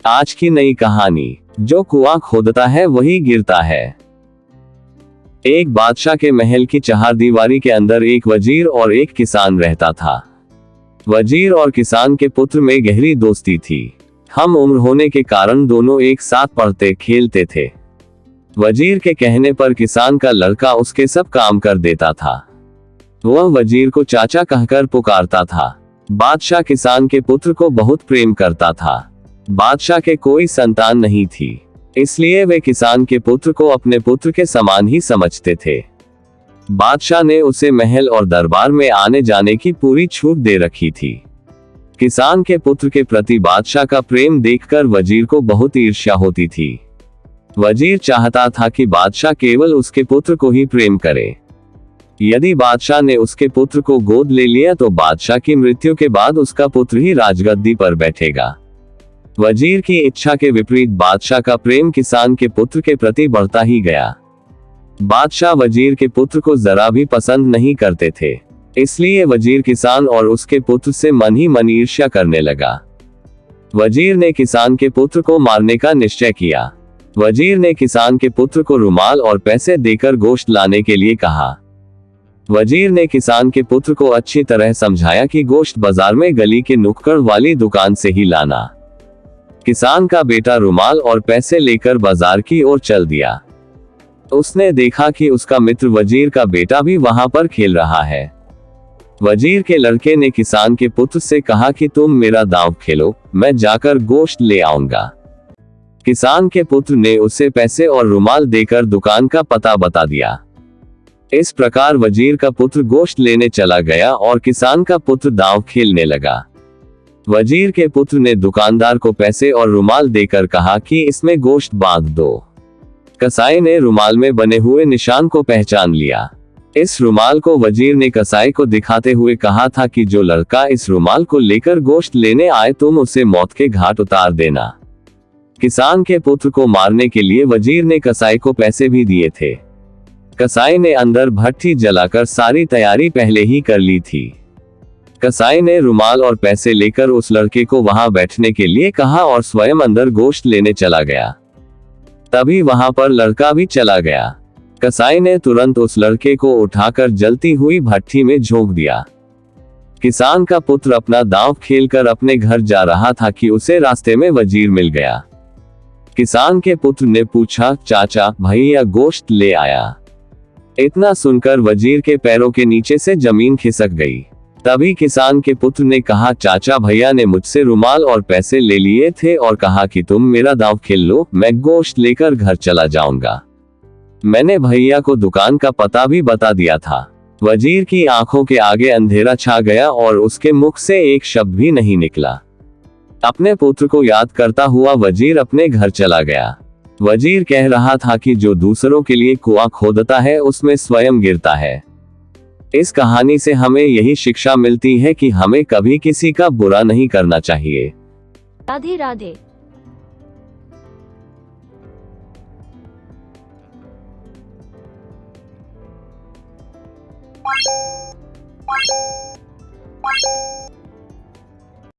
आज की नई कहानी, जो कुआं खोदता है वही गिरता है। एक बादशाह के महल की चहारदीवारी के अंदर एक वजीर और एक किसान रहता था। वजीर और किसान के पुत्र में गहरी दोस्ती थी। हम उम्र होने के कारण दोनों एक साथ पढ़ते खेलते थे। वजीर के कहने पर किसान का लड़का उसके सब काम कर देता था। वह वजीर को चाचा कहकर पुकारता था। बादशाह किसान के पुत्र को बहुत प्रेम करता था। बादशाह के कोई संतान नहीं थी, इसलिए वे किसान के पुत्र को अपने पुत्र के समान ही समझते थे। बादशाह ने उसे महल और दरबार में आने जाने की पूरी छूट दे रखी थी। किसान के पुत्र के प्रति बादशाह का प्रेम देखकर वजीर को बहुत ईर्ष्या होती थी। वजीर चाहता था कि बादशाह केवल उसके पुत्र को ही प्रेम करे। यदि बादशाह ने उसके पुत्र को गोद ले लिया तो बादशाह की मृत्यु के बाद उसका पुत्र ही राजगद्दी पर बैठेगा। वजीर की इच्छा के विपरीत बादशाह का प्रेम किसान के पुत्र के प्रति बढ़ता ही गया। बादशाह वजीर के पुत्र को जरा भी पसंद नहीं करते थे, इसलिए वजीर किसान और उसके पुत्र से मन ही मन ईर्ष्या करने लगा। वजीर ने किसान के पुत्र को मारने का निश्चय किया। वजीर ने किसान के पुत्र को रुमाल और पैसे देकर गोश्त लाने के लिए कहा। वजीर ने किसान के पुत्र को अच्छी तरह समझाया कि गोश्त बाजार में गली के नुक्कड़ वाली दुकान से ही लाना। किसान का बेटा रुमाल और पैसे लेकर बाजार की ओर चल दिया। उसने देखा कि उसका मित्र वजीर का बेटा भी वहां पर खेल रहा है। वजीर के लड़के ने किसान के पुत्र से कहा कि तुम मेरा दांव खेलो, मैं जाकर गोश्त ले आऊंगा। किसान के पुत्र ने उसे पैसे और रुमाल देकर दुकान का पता बता दिया। इस प्रकार वजीर का पुत्र गोश्त लेने चला गया और किसान का पुत्र दांव खेलने लगा। वजीर के पुत्र ने दुकानदार को पैसे और रुमाल देकर कहा कि इसमें गोश्त बांध दो। कसाई ने रुमाल में बने हुए निशान को पहचान लिया। इस रुमाल को वजीर ने कसाई को दिखाते हुए कहा था कि जो लड़का इस रुमाल को लेकर गोश्त लेने आए तुम उसे मौत के घाट उतार देना। किसान के पुत्र को मारने के लिए वजीर ने कसाई को पैसे भी दिए थे। कसाई ने अंदर भट्ठी जलाकर सारी तैयारी पहले ही कर ली थी। कसाई ने रुमाल और पैसे लेकर उस लड़के को वहां बैठने के लिए कहा और स्वयं अंदर गोश्त लेने चला गया। तभी वहां पर लड़का भी चला गया। कसाई ने तुरंत उस लड़के को उठाकर जलती हुई भट्ठी में झोंक दिया। किसान का पुत्र अपना दांव खेलकर अपने घर जा रहा था कि उसे रास्ते में वजीर मिल गया। किसान के पुत्र ने पूछा, चाचा भैया गोश्त ले आया। इतना सुनकर वजीर के पैरों के नीचे से जमीन खिसक गई। तभी किसान के पुत्र ने कहा, चाचा भैया ने मुझसे रुमाल और पैसे ले लिए थे और कहा कि तुम मेरा दांव खेल लो, मैं गोश्त लेकर घर चला जाऊंगा। मैंने भैया को दुकान का पता भी बता दिया था। वजीर की आंखों के आगे अंधेरा छा गया और उसके मुख से एक शब्द भी नहीं निकला। अपने पुत्र को याद करता हुआ वजीर अपने घर चला गया। वजीर कह रहा था कि जो दूसरों के लिए कुआं खोदता है उसमें स्वयं गिरता है। इस कहानी से हमें यही शिक्षा मिलती है कि हमें कभी किसी का बुरा नहीं करना चाहिए। राधे राधे।